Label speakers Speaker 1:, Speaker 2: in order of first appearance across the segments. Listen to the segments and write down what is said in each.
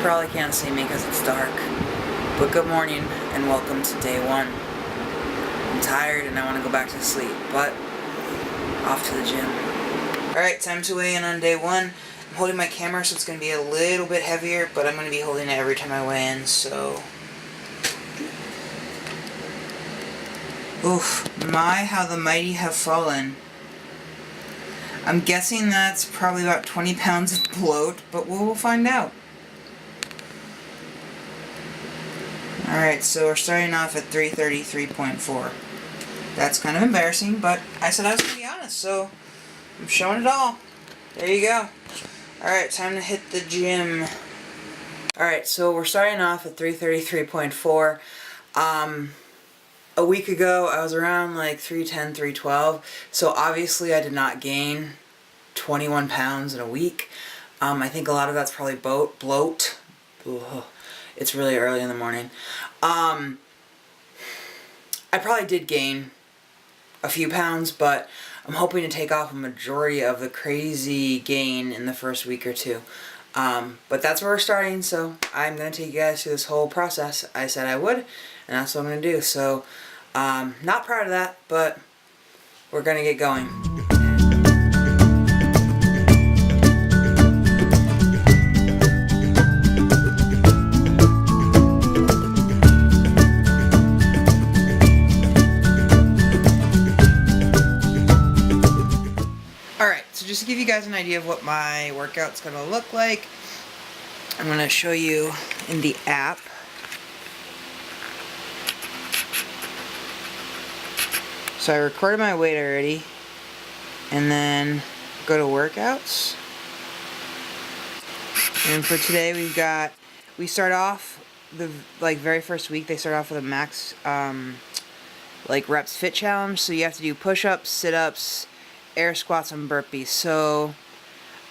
Speaker 1: probably can't see me because it's dark. But good morning and welcome to day one. I'm tired and I want to go back to sleep, but off to the gym. Alright, time to weigh in on day one. I'm holding my camera so it's going to be a little bit heavier, but I'm going to be holding it every time I weigh in, so... Oof, my, how the mighty have fallen. I'm guessing that's probably about 20 pounds of bloat, but we'll find out. Alright, so we're starting off at 333.4. That's kind of embarrassing, but I said I was going to be honest, so I'm showing it all. There you go. Alright, time to hit the gym. Alright, so we're starting off at 333.4. A week ago, I was around like 310, 312, so obviously I did not gain 21 pounds in a week. I think a lot of that's probably bloat. Ugh. It's really early in the morning. I probably did gain a few pounds, but I'm hoping to take off a majority of the crazy gain in the first week or two. But that's where we're starting, so I'm going to take you guys through this whole process. I said I would, and that's what I'm going to do. So, not proud of that, but we're going to get going. Alright, so just to give you guys an idea of what my workout's going to look like, I'm going to show you in the app. So I recorded my weight already, and then go to workouts. And for today we start off the very first week. They start off with a max reps fit challenge. So you have to do push-ups, sit-ups, air squats, and burpees. So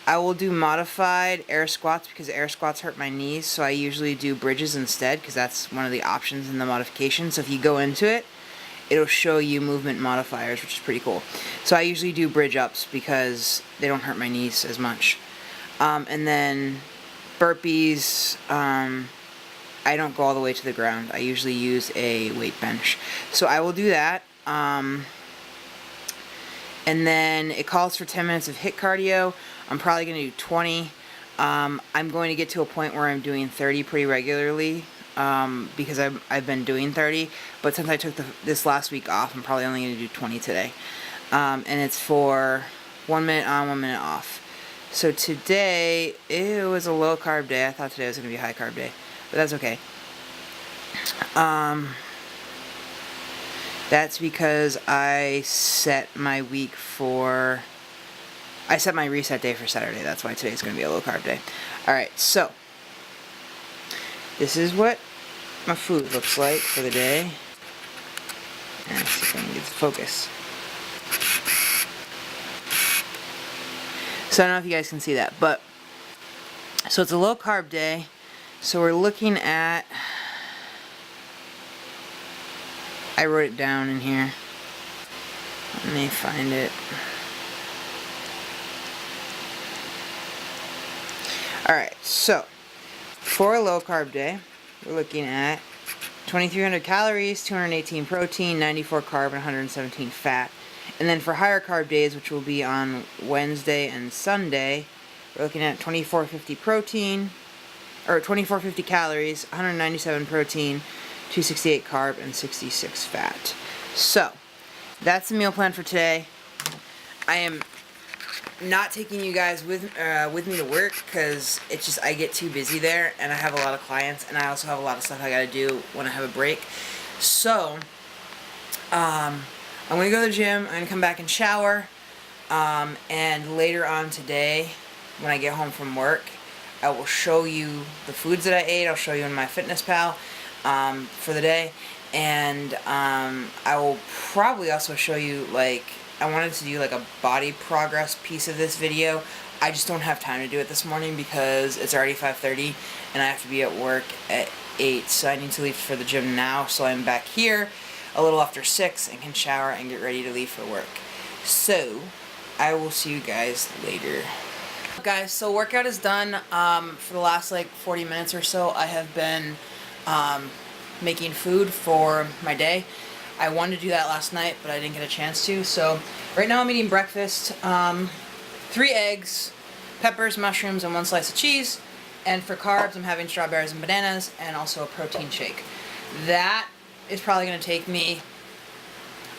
Speaker 1: I will do modified air squats because air squats hurt my knees, so I usually do bridges instead because that's one of the options in the modification. So if you go into it, it'll show you movement modifiers, which is pretty cool. So I usually do bridge ups because they don't hurt my knees as much. And then burpees, I don't go all the way to the ground. I usually use a weight bench. So I will do that. And then it calls for 10 minutes of HIIT cardio. I'm probably going to do 20. I'm going to get to a point where I'm doing 30 pretty regularly because I've been doing 30. But since I took this last week off, I'm probably only going to do 20 today. And it's for 1 minute on, 1 minute off. So today, it was a low carb day. I thought today was going to be a high carb day. But that's okay. That's because I set my reset day for Saturday. That's why today's going to be a low carb day. Alright, so this is what my food looks like for the day. Let's see if I can get the focus. So I don't know if you guys can see that, but so it's a low carb day. So we're looking at, I wrote it down in here. Let me find it. Alright, so for a low carb day, we're looking at 2,300 calories, 218 protein, 94 carb, and 117 fat. And then for higher carb days, which will be on Wednesday and Sunday, we're looking at 2,450 protein, or 2,450 calories, 197 protein, 268 carb, and 66 fat. So, that's the meal plan for today. I am not taking you guys with me to work because it's just I get too busy there and I have a lot of clients and I also have a lot of stuff I gotta do when I have a break. So, I'm gonna go to the gym, I'm gonna come back and shower, and later on today, when I get home from work, I will show you the foods that I ate. I'll show you in my FitnessPal for the day, and I will probably also show you, I wanted to do a body progress piece of this video. I just don't have time to do it this morning because it's already 5:30 and I have to be at work at 8, so I need to leave for the gym now, so I'm back here a little after 6 and can shower and get ready to leave for work. So I will see you guys later. up, guys? So workout is done. For the last like 40 minutes or so, I have been making food for my day. I wanted to do that last night, but I didn't get a chance to. So right now I'm eating breakfast. 3 eggs, peppers, mushrooms, and 1 slice of cheese. And for carbs, I'm having strawberries and bananas, and also a protein shake. That is probably going to take me...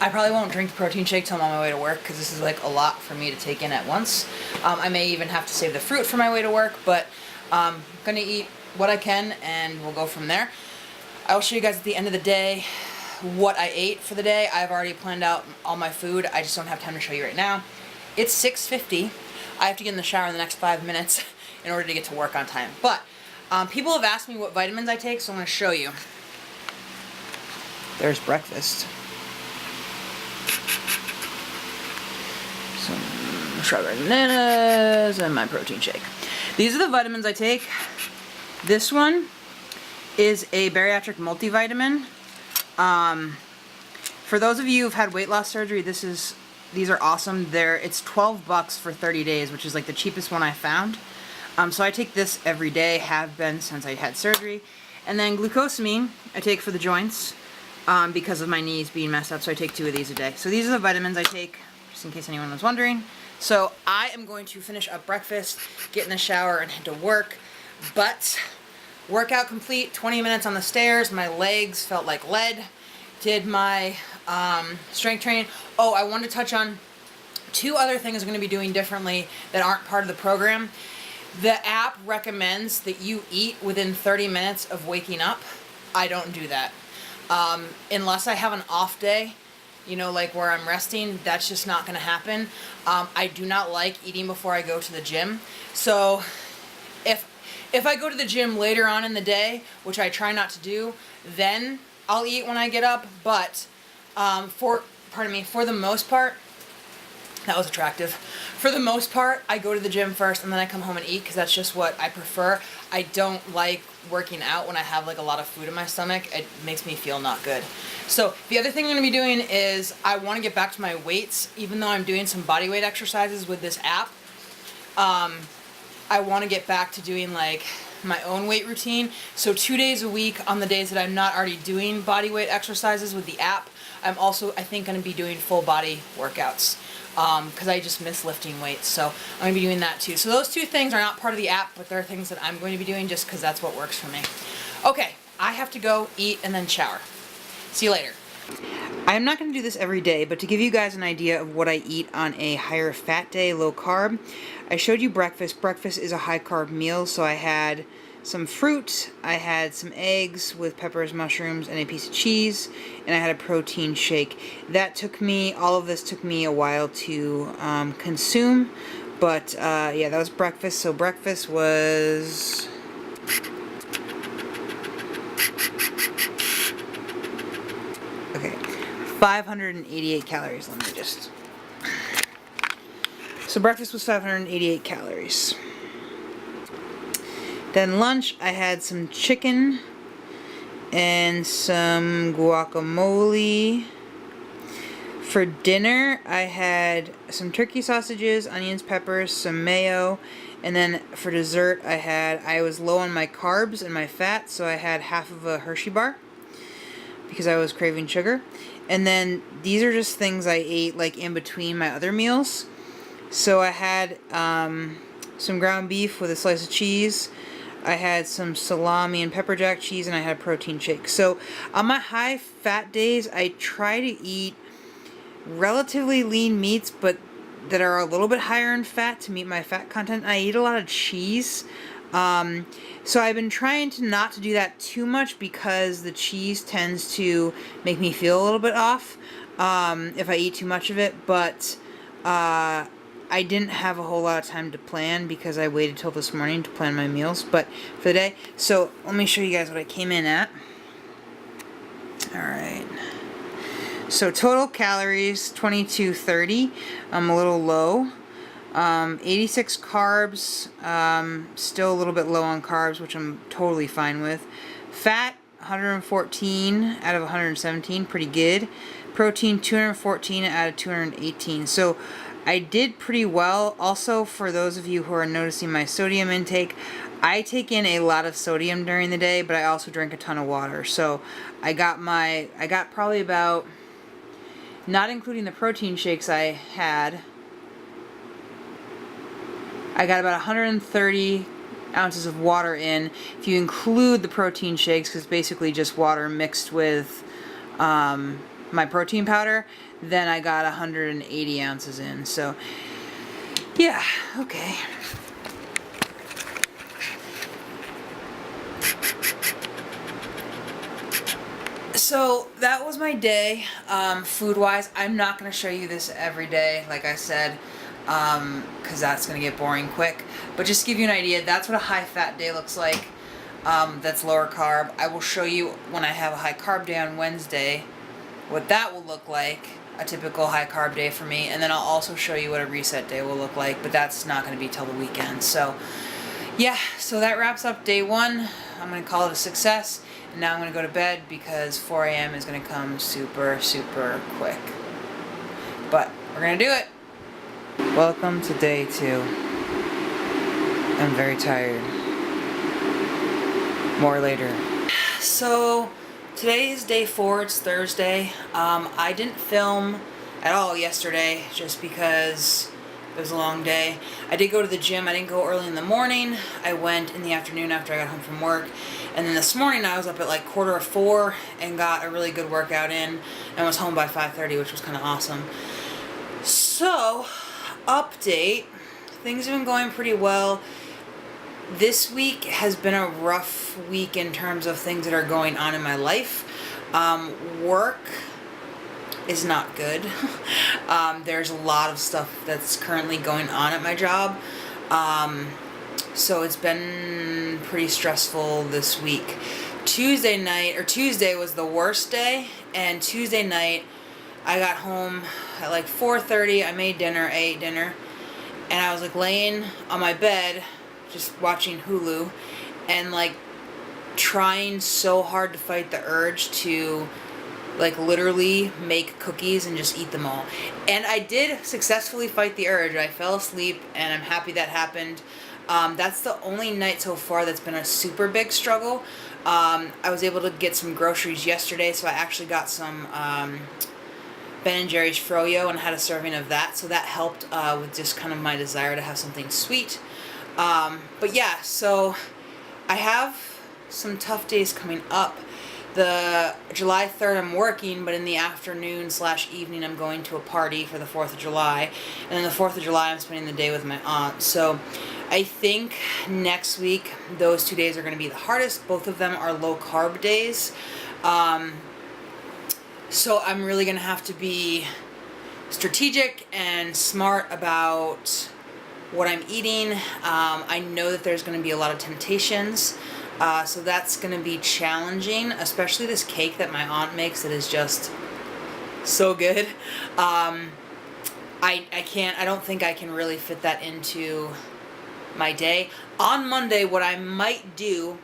Speaker 1: I probably won't drink the protein shake till I'm on my way to work, because this is like a lot for me to take in at once. I may even have to save the fruit for my way to work, but I'm going to eat what I can, and we'll go from there. I will show you guys at the end of the day what I ate for the day. I've already planned out all my food. I just don't have time to show you right now. It's 6:50. I have to get in the shower in the next 5 minutes in order to get to work on time. But people have asked me what vitamins I take, so I'm going to show you. There's breakfast. Some strawberry bananas and my protein shake. These are the vitamins I take. This one is a bariatric multivitamin. For those of you who've had weight loss surgery, these are awesome. It's $12 for 30 days, which is like the cheapest one I found. So I take this every day, have been since I had surgery. And then glucosamine I take for the joints because of my knees being messed up, so I take 2 of these a day. So these are the vitamins I take, just in case anyone was wondering. So I am going to finish up breakfast, get in the shower, and head to work. But workout complete, 20 minutes on the stairs, my legs felt like lead. Did my strength training. Oh, I wanted to touch on 2 other things I'm going to be doing differently that aren't part of the program. The app recommends that you eat within 30 minutes of waking up. I don't do that. Unless I have an off day, you know, like where I'm resting, that's just not going to happen. I do not like eating before I go to the gym. So if I go to the gym later on in the day, which I try not to do, then I'll eat when I get up. But for the most part, that was attractive. For the most part, I go to the gym first and then I come home and eat because that's just what I prefer. I don't like working out when I have like a lot of food in my stomach. It makes me feel not good. So the other thing I'm going to be doing is I want to get back to my weights, even though I'm doing some body weight exercises with this app. I want to get back to doing like my own weight routine. So 2 days a week on the days that I'm not already doing body weight exercises with the app, I'm also, I think, going to be doing full body workouts because I just miss lifting weights. So I'm going to be doing that too. So those 2 things are not part of the app, but they're things that I'm going to be doing just because that's what works for me. Okay, I have to go eat and then shower. See you later. I'm not going to do this every day, but to give you guys an idea of what I eat on a higher fat day, low carb, I showed you breakfast. Breakfast is a high carb meal, so I had some fruit, I had some eggs with peppers, mushrooms, and a piece of cheese, and I had a protein shake. All of this took me a while to consume, but yeah, that was breakfast. So breakfast was... okay, 588 calories. Let me just... So breakfast was 588 calories. Then lunch, I had some chicken and some guacamole. For dinner, I had some turkey sausages, onions, peppers, some mayo, and then for dessert, I was low on my carbs and my fat, so I had half of a Hershey bar because I was craving sugar. And then these are just things I ate like in between my other meals. So I had some ground beef with a slice of cheese. I had some salami and pepper jack cheese, and I had a protein shake. So on my high fat days, I try to eat relatively lean meats, but that are a little bit higher in fat to meet my fat content. I eat a lot of cheese. So I've been trying to not to do that too much because the cheese tends to make me feel a little bit off if I eat too much of it. But I didn't have a whole lot of time to plan because I waited till this morning to plan my meals, but for the day. So let me show you guys what I came in at. Alright. So total calories, 2230. I'm a little low. 86 carbs. Still a little bit low on carbs, which I'm totally fine with. Fat, 114 out of 117. Pretty good. Protein, 214 out of 218. So I did pretty well. Also, for those of you who are noticing my sodium intake, I take in a lot of sodium during the day, but I also drink a ton of water. So I got probably about, not including the protein shakes I had, I got about 130 ounces of water in. If you include the protein shakes, because it's basically just water mixed with my protein powder, then I got 180 ounces in. So yeah, okay. So that was my day, food-wise. I'm not going to show you this every day, like I said, because that's going to get boring quick. But just to give you an idea, that's what a high-fat day looks like. That's lower carb. I will show you when I have a high-carb day on Wednesday what that will look like, a typical high-carb day for me. And then I'll also show you what a reset day will look like, but that's not going to be till the weekend. So yeah, so that wraps up day one. I'm going to call it a success. And now I'm going to go to bed because 4 a.m. is going to come super, super quick. But we're going to do it. Welcome to day 2. I'm very tired. More later. So today is day 4. It's Thursday. I didn't film at all yesterday just because it was a long day. I did go to the gym. I didn't go early in the morning. I went in the afternoon after I got home from work. And then this morning I was up at like 4:15 and got a really good workout in and was home by 5:30, which was kind of awesome. So, update. Things have been going pretty well. This week has been a rough week in terms of things that are going on in my life. Work is not good. There's a lot of stuff that's currently going on at my job. So it's been pretty stressful this week. Tuesday was the worst day, and Tuesday night I got home at like 4:30. I made dinner, I ate dinner, and I was like laying on my bed just watching Hulu and like trying so hard to fight the urge to like literally make cookies and just eat them all. And I did successfully fight the urge. I fell asleep and I'm happy that happened. That's the only night so far that's been a super big struggle. I was able to get some groceries yesterday, so I actually got some Ben & Jerry's Froyo and had a serving of that, so that helped with just kind of my desire to have something sweet. But yeah, so I have some tough days coming up. The July 3rd I'm working, but in the afternoon/evening I'm going to a party for the 4th of July. And then the 4th of July I'm spending the day with my aunt. So I think next week those 2 days are going to be the hardest. Both of them are low carb days. So I'm really going to have to be strategic and smart about what I'm eating. I know that there's going to be a lot of temptations. So that's going to be challenging, especially this cake that my aunt makes that is just so good. I don't think I can really fit that into my day. On Monday, what I might do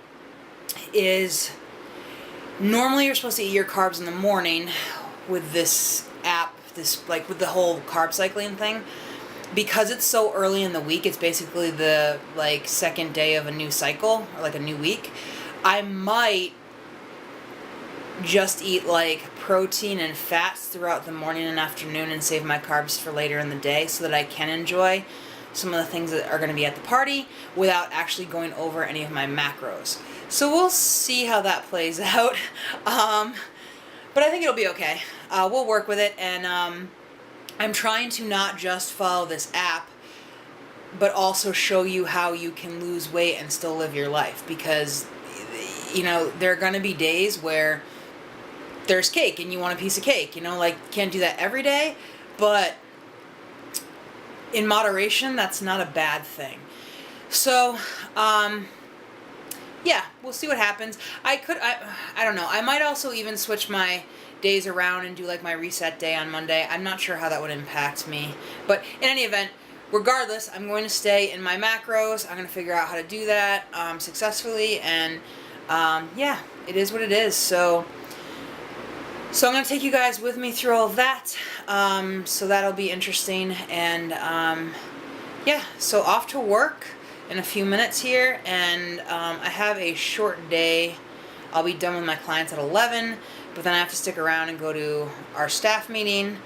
Speaker 1: is, normally you're supposed to eat your carbs in the morning with this app, with the whole carb cycling thing. Because it's so early in the week, it's basically the second day of a new cycle, or like a new week. I might just eat protein and fats throughout the morning and afternoon and save my carbs for later in the day so that I can enjoy some of the things that are going to be at the party without actually going over any of my macros. So we'll see how that plays out. But I think it'll be okay. We'll work with it, and I'm trying to not just follow this app, but also show you how you can lose weight and still live your life. Because, there are going to be days where there's cake and you want a piece of cake. Can't do that every day, but in moderation, that's not a bad thing. So, yeah, we'll see what happens. I don't know. I might also even switch my days around and do my reset day on Monday. I'm not sure how that would impact me. But in any event, regardless, I'm going to stay in my macros. I'm going to figure out how to do that successfully. And yeah, it is what it is. So So I'm going to take you guys with me through all of that. So that'll be interesting. And yeah, so off to work in a few minutes here. And I have a short day. I'll be done with my clients at 11, but then I have to stick around and go to our staff meeting.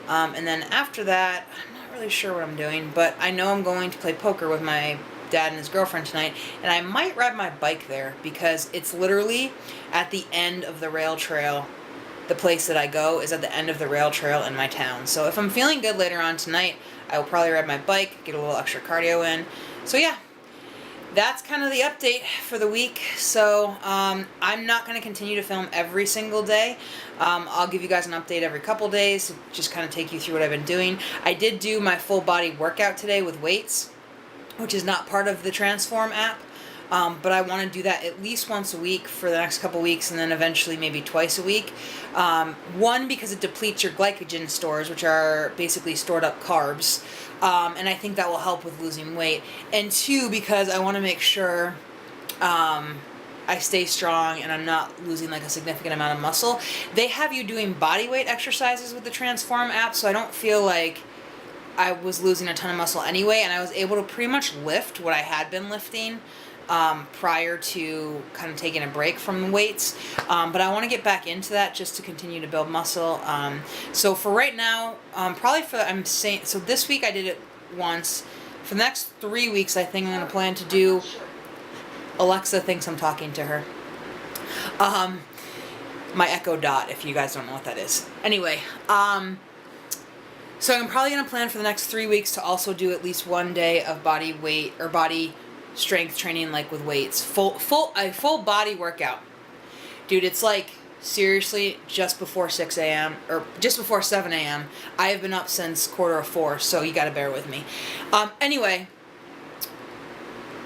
Speaker 1: And then after that, I'm not really sure what I'm doing, but I know I'm going to play poker with my dad and his girlfriend tonight, and I might ride my bike there because it's literally at the end of the rail trail. The place that I go is at the end of the rail trail in my town. So if I'm feeling good later on tonight, I will probably ride my bike, get a little extra cardio in. So yeah, that's kind of the update for the week. So I'm not going to continue to film every single day. I'll give you guys an update every couple days to just kind of take you through what I've been doing. I did do my full body workout today with weights, which is not part of the Transform app. But I want to do that at least once a week for the next couple weeks, and then eventually maybe twice a week. One, because it depletes your glycogen stores, which are basically stored up carbs, and I think that will help with losing weight. And two, because I want to make sure I stay strong and I'm not losing like a significant amount of muscle. They have you doing body weight exercises with the Transform app, so I don't feel like I was losing a ton of muscle anyway, and I was able to pretty much lift what I had been lifting prior to kind of taking a break from the weights. But I want to get back into that just to continue to build muscle. So for right now, so this week I did it once. For the next 3 weeks, I think I'm going to plan to do, Alexa thinks I'm talking to her. My Echo Dot, if you guys don't know what that is. Anyway, so I'm probably going to plan for the next 3 weeks to also do at least one day of body weight or body strength training, like with weights, a full body workout. Dude, it's like seriously just before 6 a.m. or just before 7 a.m. I have been up since 3:45, so you got to bear with me. Anyway,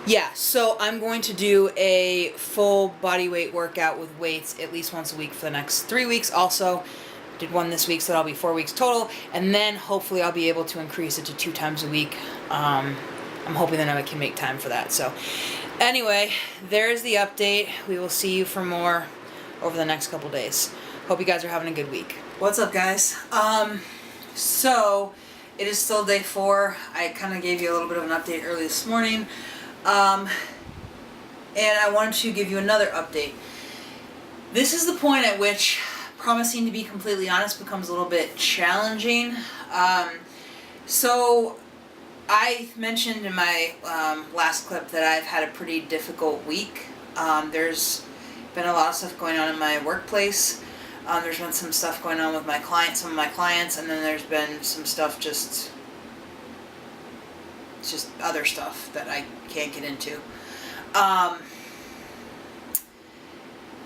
Speaker 1: yeah, so I'm going to do a full body weight workout with weights at least once a week for the next 3 weeks. Also, did one this week, so that'll be 4 weeks total, and then hopefully I'll be able to increase it to 2 times a week. I'm hoping that I can make time for that. So anyway, there's the update. We will see you for more over the next couple days. Hope you guys are having a good week. What's up, guys? So it is still day 4. I kind of gave you a little bit of an update early this morning. And I wanted to give you another update. This is the point at which promising to be completely honest becomes a little bit challenging. So I mentioned in my last clip that I've had a pretty difficult week. There's been a lot of stuff going on in my workplace. There's been some stuff going on with some of my clients, and then there's been some stuff just other stuff that I can't get into.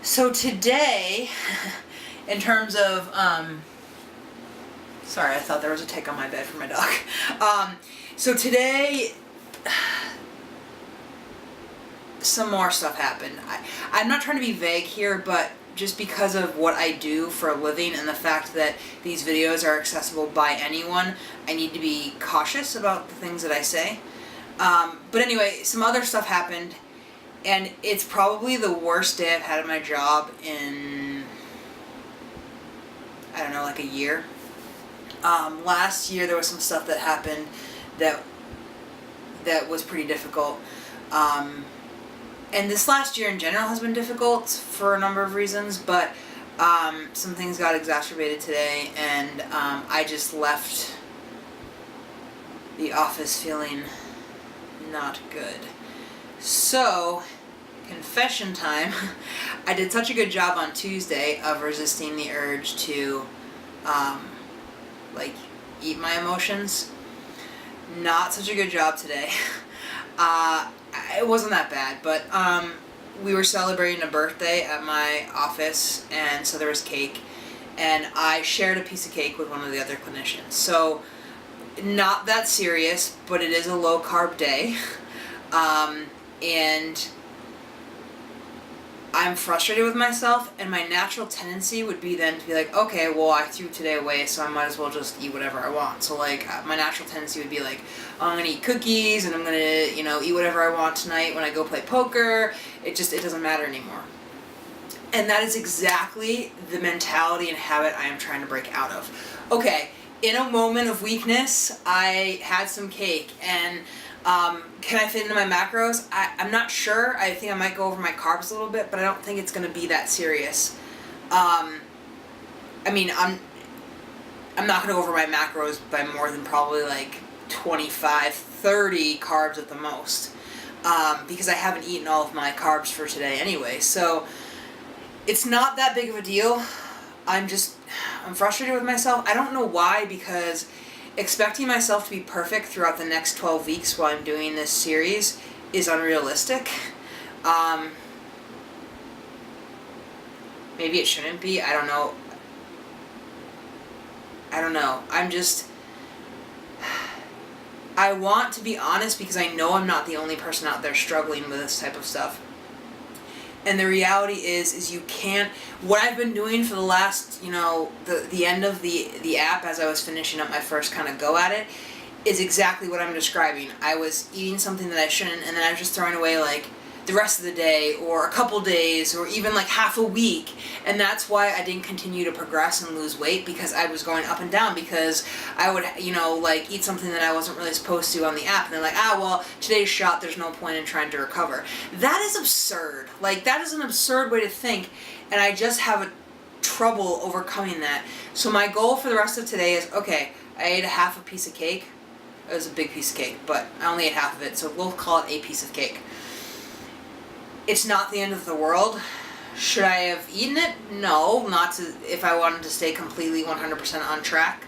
Speaker 1: So today, in terms of, sorry, I thought there was a tick on my bed for my dog. So today, some more stuff happened. I'm not trying to be vague here, but just because of what I do for a living and the fact that these videos are accessible by anyone, I need to be cautious about the things that I say. But anyway, some other stuff happened, and it's probably the worst day I've had at my job in, I don't know, like a year. Last year there was some stuff that happened that was pretty difficult. And this last year in general has been difficult for a number of reasons, but some things got exacerbated today, and I just left the office feeling not good. So, confession time. I did such a good job on Tuesday of resisting the urge to eat my emotions. Not such a good job today. It wasn't that bad, but we were celebrating a birthday at my office, and so there was cake, and I shared a piece of cake with one of the other clinicians. So not that serious, but it is a low carb day, and I'm frustrated with myself, and my natural tendency would be then to be like, okay, well, I threw today away, so I might as well just eat whatever I want. So, like, my natural tendency would be like, oh, I'm going to eat cookies, and I'm going to, eat whatever I want tonight when I go play poker. It doesn't matter anymore. And that is exactly the mentality and habit I am trying to break out of. Okay, in a moment of weakness, I had some cake, and can I fit into my macros? I'm not sure. I think I might go over my carbs a little bit, but I don't think it's going to be that serious. I mean, I'm not going to go over my macros by more than probably like 25, 30 carbs at the most, because I haven't eaten all of my carbs for today anyway. So it's not that big of a deal. I'm frustrated with myself. I don't know why, because expecting myself to be perfect throughout the next 12 weeks while I'm doing this series is unrealistic. Maybe it shouldn't be. I don't know. I want to be honest, because I know I'm not the only person out there struggling with this type of stuff. And the reality is you can't. What I've been doing for the last, the end of the app, as I was finishing up my first kind of go at it, is exactly what I'm describing. I was eating something that I shouldn't, and then I was just throwing away like the rest of the day, or a couple days, or even like half a week. And that's why I didn't continue to progress and lose weight, because I was going up and down, because I would, like eat something that I wasn't really supposed to on the app, and they're like, well, today's shot, there's no point in trying to recover. That is absurd. Like, that is an absurd way to think, and I just have trouble overcoming that. So my goal for the rest of today is, okay, I ate a half a piece of cake. It was a big piece of cake, but I only ate half of it, so we'll call it a piece of cake. It's not the end of the world. Should I have eaten it? No, not to, if I wanted to stay completely 100% on track.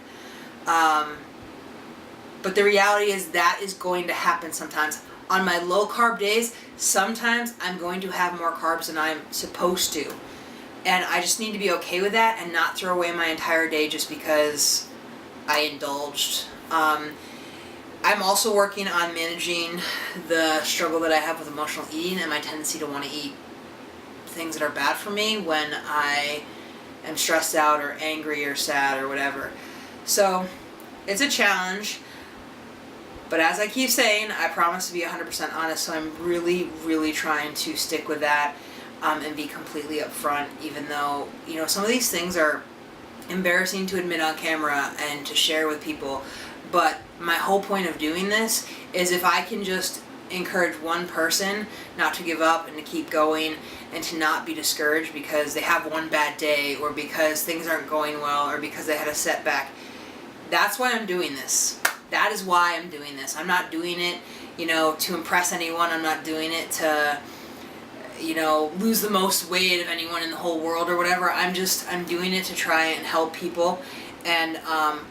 Speaker 1: But the reality is that is going to happen sometimes. On my low carb days, sometimes I'm going to have more carbs than I'm supposed to. And I just need to be okay with that and not throw away my entire day just because I indulged. I'm also working on managing the struggle that I have with emotional eating and my tendency to want to eat things that are bad for me when I am stressed out or angry or sad or whatever. So it's a challenge, but as I keep saying, I promise to be 100% honest, so I'm really, really trying to stick with that and be completely upfront, even though, some of these things are embarrassing to admit on camera and to share with people. But my whole point of doing this is if I can just encourage one person not to give up and to keep going and to not be discouraged because they have one bad day or because things aren't going well or because they had a setback, that's why I'm doing this. That is why I'm doing this. I'm not doing it, to impress anyone. I'm not doing it to, lose the most weight of anyone in the whole world or whatever. I'm doing it to try and help people. And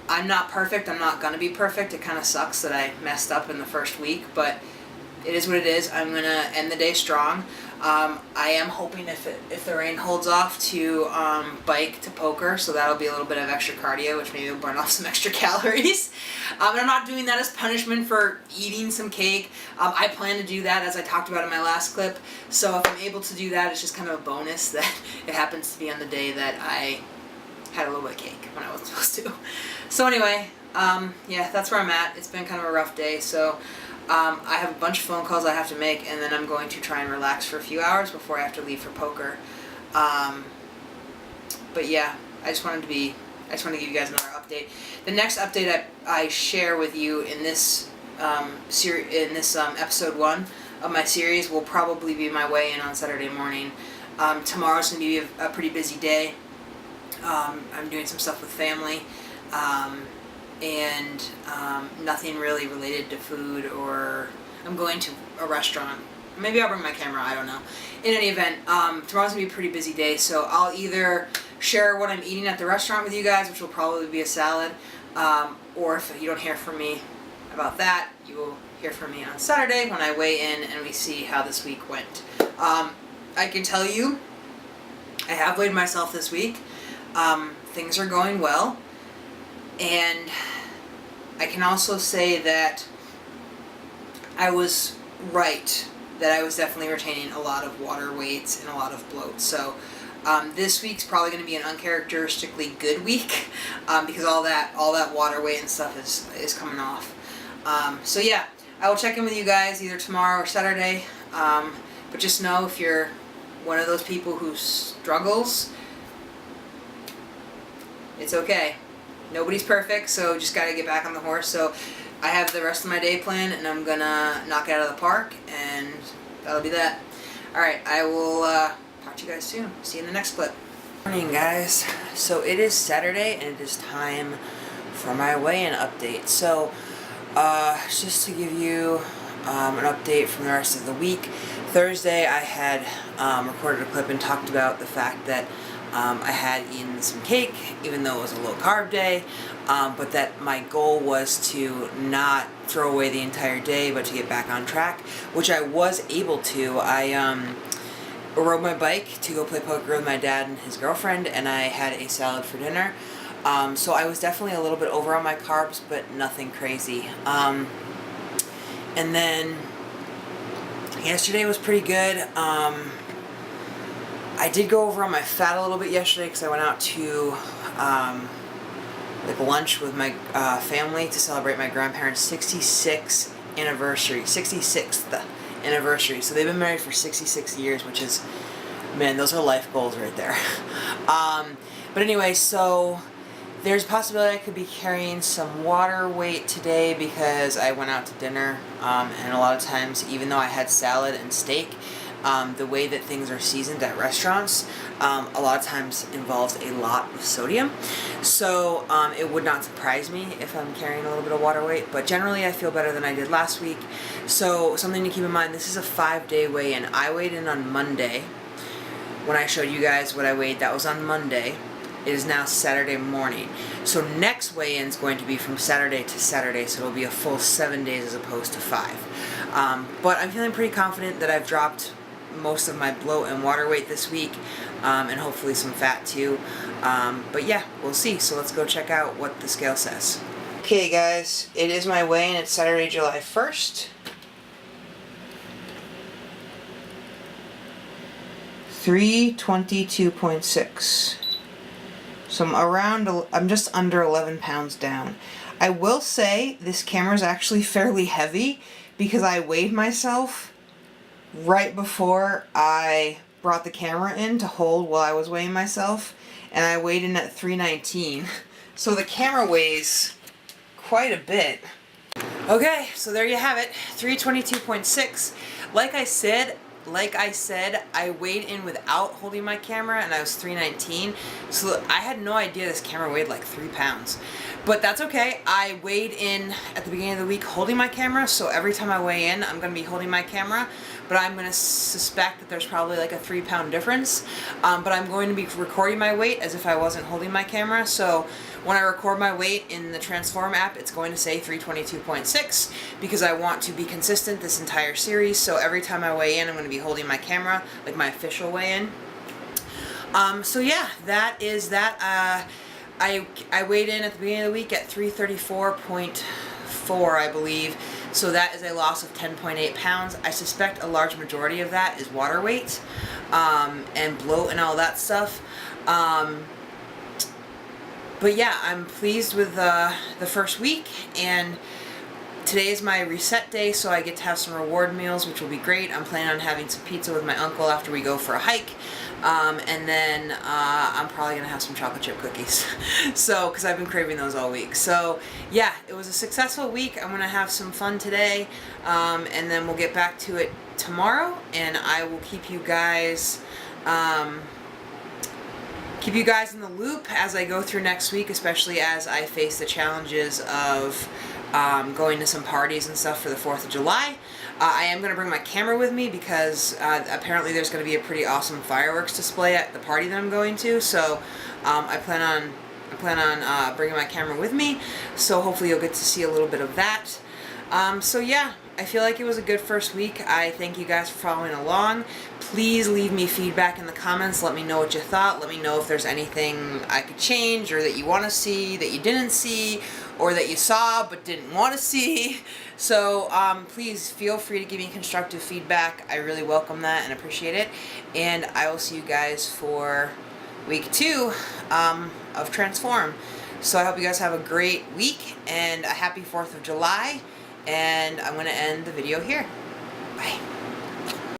Speaker 1: I'm not perfect. I'm not going to be perfect. It kind of sucks that I messed up in the first week, but it is what it is. I'm going to end the day strong. I am hoping if the rain holds off to bike to poker, so that'll be a little bit of extra cardio, which maybe will burn off some extra calories. And I'm not doing that as punishment for eating some cake. I plan to do that, as I talked about in my last clip. So if I'm able to do that, it's just kind of a bonus that it happens to be on the day that I had a little bit of cake when I wasn't supposed to. So anyway, that's where I'm at. It's been kind of a rough day, so I have a bunch of phone calls I have to make, and then I'm going to try and relax for a few hours before I have to leave for poker. But yeah, I just wanted to give you guys another update. The next update I share with you in this episode 1 of my series will probably be my weigh-in on Saturday morning. Tomorrow's going to be a pretty busy day. I'm doing some stuff with family, and nothing really related to food, or I'm going to a restaurant. Maybe I'll bring my camera, I don't know. In any event, tomorrow's going to be a pretty busy day, so I'll either share what I'm eating at the restaurant with you guys, which will probably be a salad, or if you don't hear from me about that, you will hear from me on Saturday when I weigh in and we see how this week went. I can tell you, I have weighed myself this week. Things are going well, and I can also say that I was right, that I was definitely retaining a lot of water weights and a lot of bloat. So this week's probably going to be an uncharacteristically good week because all that water weight and stuff is coming off. So yeah, I will check in with you guys either tomorrow or Saturday, but just know if you're one of those people who struggles, it's okay. Nobody's perfect, so just gotta get back on the horse. So I have the rest of my day planned, and I'm gonna knock it out of the park, and that'll be that. Alright, I will talk to you guys soon. See you in the next clip. Morning, guys. So it is Saturday, and it is time for my weigh-in update. So just to give you an update from the rest of the week, Thursday I had recorded a clip and talked about the fact that I had eaten some cake, even though it was a low-carb day, but that my goal was to not throw away the entire day, but to get back on track, which I was able to. I rode my bike to go play poker with my dad and his girlfriend, and I had a salad for dinner. So I was definitely a little bit over on my carbs, but nothing crazy. And then yesterday was pretty good. I did go over on my fat a little bit yesterday because I went out to like lunch with my family to celebrate my grandparents' 66th anniversary. So they've been married for 66 years, which is, man, those are life goals right there. But anyway, so there's a possibility I could be carrying some water weight today because I went out to dinner, and a lot of times, even though I had salad and steak, the way that things are seasoned at restaurants a lot of times involves a lot of sodium. So it would not surprise me if I'm carrying a little bit of water weight, but generally I feel better than I did last week. So something to keep in mind, this is a 5-day weigh-in. I weighed in on Monday. When I showed you guys what I weighed, that was on Monday. It is now Saturday morning. So next weigh-in is going to be from Saturday to Saturday, so it'll be a full 7 days as opposed to 5. But I'm feeling pretty confident that I've dropped most of my bloat and water weight this week, and hopefully some fat too. But yeah, we'll see. So let's go check out what the scale says. Okay guys, it is my weigh-in. It's Saturday, July 1st. 322.6. So I'm just under 11 pounds down. I will say this camera is actually fairly heavy because I weighed myself right before I brought the camera in to hold while I was weighing myself, and I weighed in at 319. So the camera weighs quite a bit. Okay, so there you have it, 322.6. Like I said, I weighed in without holding my camera, and I was 319. So I had no idea this camera weighed like 3 pounds. But that's okay. I weighed in at the beginning of the week holding my camera, so every time I weigh in, I'm going to be holding my camera. But I'm going to suspect that there's probably like a 3-pound difference. But I'm going to be recording my weight as if I wasn't holding my camera. So when I record my weight in the Transform app, it's going to say 322.6 because I want to be consistent this entire series. So every time I weigh in, I'm going to be holding my camera, like my official weigh-in. So yeah, that is that. I weighed in at the beginning of the week at 334.4, I believe. So that is a loss of 10.8 pounds. I suspect a large majority of that is water weight and bloat and all that stuff. But yeah, I'm pleased with the first week, and today is my reset day, so I get to have some reward meals, which will be great. I'm planning on having some pizza with my uncle after we go for a hike. And then I'm probably going to have some chocolate chip cookies. So, because I've been craving those all week. So, yeah, it was a successful week. I'm going to have some fun today. And then we'll get back to it tomorrow. And I will keep you guys in the loop as I go through next week, especially as I face the challenges of going to some parties and stuff for the 4th of July. I am going to bring my camera with me because apparently there's going to be a pretty awesome fireworks display at the party that I'm going to. So I plan on bringing my camera with me. So hopefully you'll get to see a little bit of that. So yeah, I feel like it was a good first week. I thank you guys for following along. Please leave me feedback in the comments. Let me know what you thought. Let me know if there's anything I could change or that you want to see, that you didn't see, or that you saw but didn't want to see. So please feel free to give me constructive feedback. I really welcome that and appreciate it. And I will see you guys for week 2 of Transform. So I hope you guys have a great week and a happy 4th of July. And I'm going to end the video here. Bye.